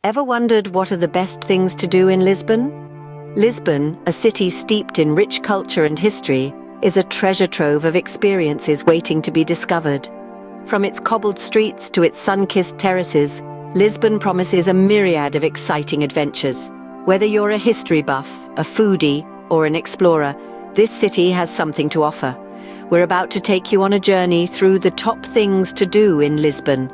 Ever wondered what are the best things to do in Lisbon? Lisbon, a city steeped in rich culture and history, is a treasure trove of experiences waiting to be discovered. From its cobbled streets to its sun-kissed terraces, Lisbon promises a myriad of exciting adventures. Whether you're a history buff, a foodie, or an explorer, this city has something to offer. We're about to take you on a journey through the top things to do in Lisbon.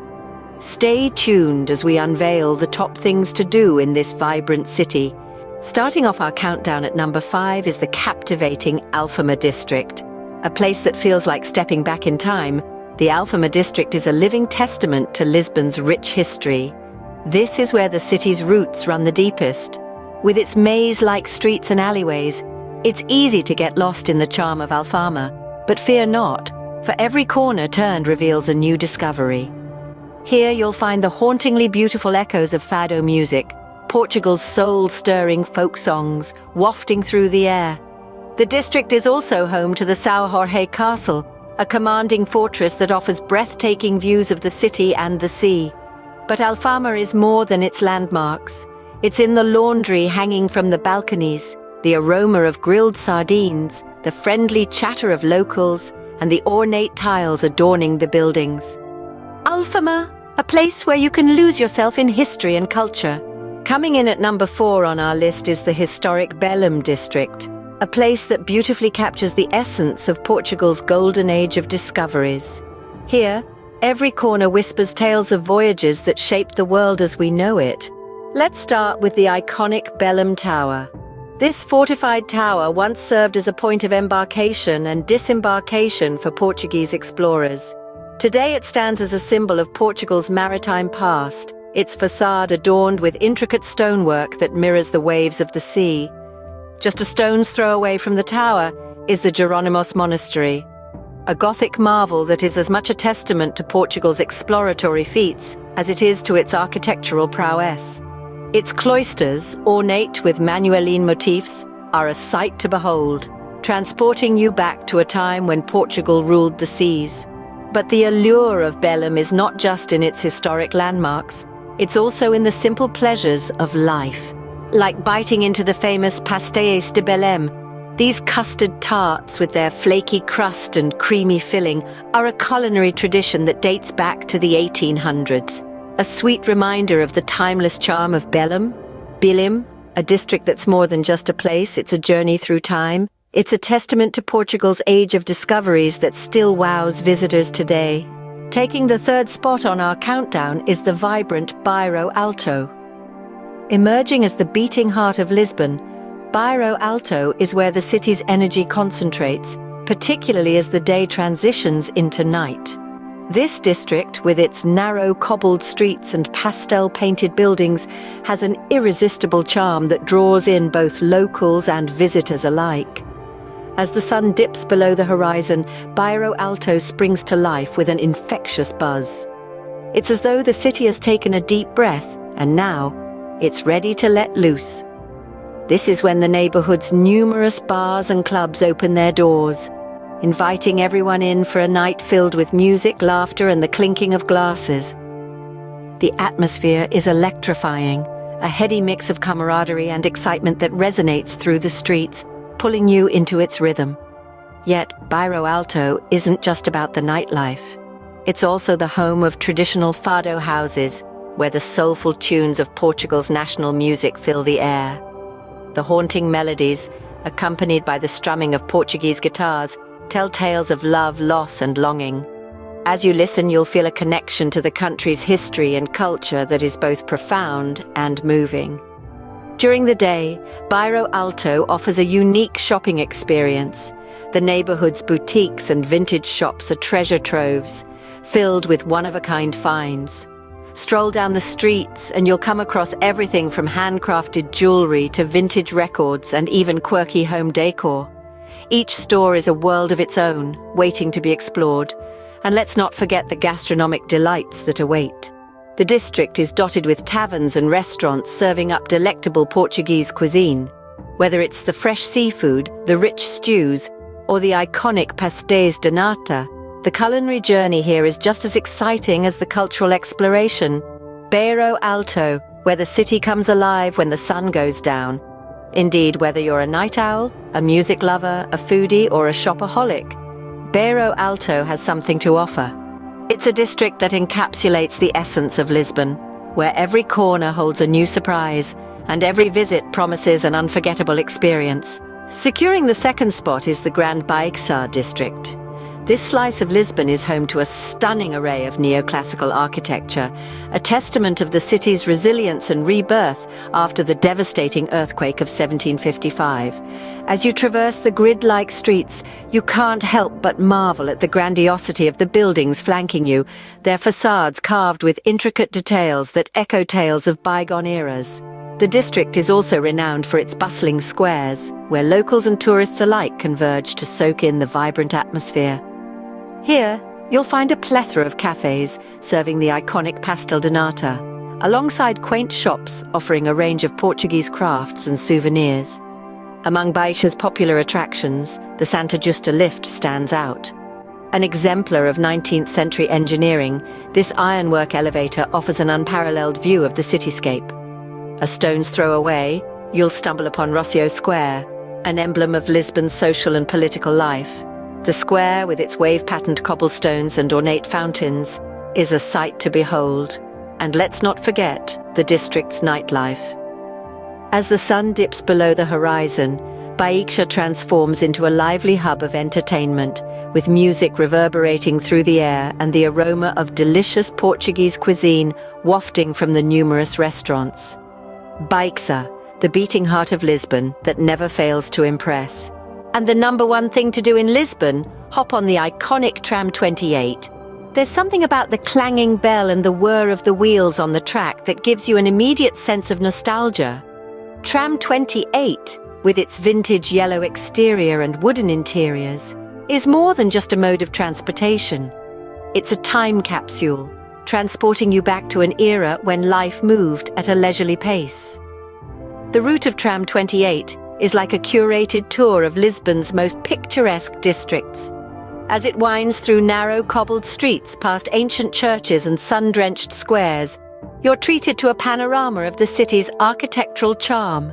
Stay tuned as we unveil the top things to do in this vibrant city. Starting off our countdown at number 5 is the captivating Alfama district. A place that feels like stepping back in time, the Alfama district is a living testament to Lisbon's rich history. This is where the city's roots run the deepest. With its maze-like streets and alleyways, it's easy to get lost in the charm of Alfama. But fear not, for every corner turned reveals a new discovery. Here you'll find the hauntingly beautiful echoes of Fado music, Portugal's soul-stirring folk songs wafting through the air. The district is also home to the São Jorge Castle, a commanding fortress that offers breathtaking views of the city and the sea. But Alfama is more than its landmarks. It's in the laundry hanging from the balconies, the aroma of grilled sardines, the friendly chatter of locals, and the ornate tiles adorning the buildings. Alfama, a place where you can lose yourself in history and culture. Coming in at number 4 on our list is the historic Belém district, a place that beautifully captures the essence of Portugal's golden age of discoveries. Here, every corner whispers tales of voyages that shaped the world as we know it. Let's start with the iconic Belém Tower. This fortified tower once served as a point of embarkation and disembarkation for Portuguese explorers. Today it stands as a symbol of Portugal's maritime past, its facade adorned with intricate stonework that mirrors the waves of the sea. Just a stone's throw away from the tower is the Jerónimos Monastery, a Gothic marvel that is as much a testament to Portugal's exploratory feats as it is to its architectural prowess. Its cloisters, ornate with Manueline motifs, are a sight to behold, transporting you back to a time when Portugal ruled the seas. But the allure of Belém is not just in its historic landmarks, it's also in the simple pleasures of life. Like biting into the famous Pastéis de Belém, these custard tarts with their flaky crust and creamy filling are a culinary tradition that dates back to the 1800s. A sweet reminder of the timeless charm of Belém, a district that's more than just a place, it's a journey through time. It's a testament to Portugal's age of discoveries that still wows visitors today. Taking the 3rd spot on our countdown is the vibrant Bairro Alto. Emerging as the beating heart of Lisbon, Bairro Alto is where the city's energy concentrates, particularly as the day transitions into night. This district, with its narrow cobbled streets and pastel-painted buildings, has an irresistible charm that draws in both locals and visitors alike. As the sun dips below the horizon, Bairro Alto springs to life with an infectious buzz. It's as though the city has taken a deep breath, and now it's ready to let loose. This is when the neighborhood's numerous bars and clubs open their doors, inviting everyone in for a night filled with music, laughter, and the clinking of glasses. The atmosphere is electrifying, a heady mix of camaraderie and excitement that resonates through the streets, pulling you into its rhythm. Yet, Bairro Alto isn't just about the nightlife. It's also the home of traditional Fado houses, where the soulful tunes of Portugal's national music fill the air. The haunting melodies, accompanied by the strumming of Portuguese guitars, tell tales of love, loss, and longing. As you listen, you'll feel a connection to the country's history and culture that is both profound and moving. During the day, Bairro Alto offers a unique shopping experience. The neighborhood's boutiques and vintage shops are treasure troves, filled with one-of-a-kind finds. Stroll down the streets and you'll come across everything from handcrafted jewelry to vintage records and even quirky home decor. Each store is a world of its own, waiting to be explored. And let's not forget the gastronomic delights that await. The district is dotted with taverns and restaurants serving up delectable Portuguese cuisine. Whether it's the fresh seafood, the rich stews, or the iconic pastéis de nata, the culinary journey here is just as exciting as the cultural exploration. Bairro Alto, where the city comes alive when the sun goes down. Indeed, whether you're a night owl, a music lover, a foodie, or a shopaholic, Bairro Alto has something to offer. It's a district that encapsulates the essence of Lisbon, where every corner holds a new surprise, and every visit promises an unforgettable experience. Securing the second spot is the Grand Baixa district. This slice of Lisbon is home to a stunning array of neoclassical architecture, a testament of the city's resilience and rebirth after the devastating earthquake of 1755. As you traverse the grid-like streets, you can't help but marvel at the grandiosity of the buildings flanking you, their facades carved with intricate details that echo tales of bygone eras. The district is also renowned for its bustling squares, where locals and tourists alike converge to soak in the vibrant atmosphere. Here, you'll find a plethora of cafes serving the iconic pastel de nata, alongside quaint shops offering a range of Portuguese crafts and souvenirs. Among Baixa's popular attractions, the Santa Justa lift stands out. An exemplar of 19th century engineering, this ironwork elevator offers an unparalleled view of the cityscape. A stone's throw away, you'll stumble upon Rocio Square, an emblem of Lisbon's social and political life. The square, with its wave-patterned cobblestones and ornate fountains, is a sight to behold. And let's not forget the district's nightlife. As the sun dips below the horizon, Baixa transforms into a lively hub of entertainment, with music reverberating through the air and the aroma of delicious Portuguese cuisine wafting from the numerous restaurants. Baixa, the beating heart of Lisbon that never fails to impress. And the number one thing to do in Lisbon, hop on the iconic Tram 28. There's something about the clanging bell and the whir of the wheels on the track that gives you an immediate sense of nostalgia. Tram 28, with its vintage yellow exterior and wooden interiors, is more than just a mode of transportation. It's a time capsule, transporting you back to an era when life moved at a leisurely pace. The route of Tram 28 is like a curated tour of Lisbon's most picturesque districts. As it winds through narrow cobbled streets past ancient churches and sun-drenched squares, you're treated to a panorama of the city's architectural charm.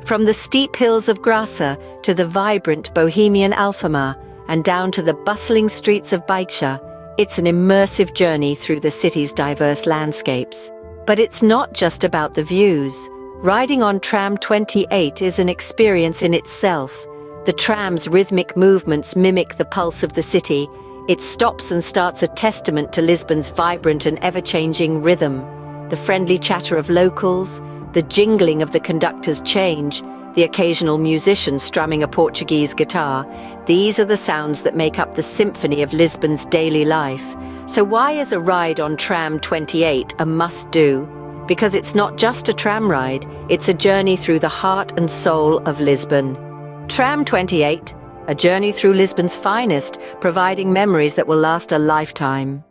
From the steep hills of Graça to the vibrant bohemian Alfama and down to the bustling streets of Baixa, it's an immersive journey through the city's diverse landscapes. But it's not just about the views. Riding on Tram 28 is an experience in itself. The tram's rhythmic movements mimic the pulse of the city. Its stops and starts a testament to Lisbon's vibrant and ever-changing rhythm. The friendly chatter of locals, the jingling of the conductor's change, the occasional musician strumming a Portuguese guitar. These are the sounds that make up the symphony of Lisbon's daily life. So why is a ride on Tram 28 a must-do? Because it's not just a tram ride, it's a journey through the heart and soul of Lisbon. Tram 28, a journey through Lisbon's finest, providing memories that will last a lifetime.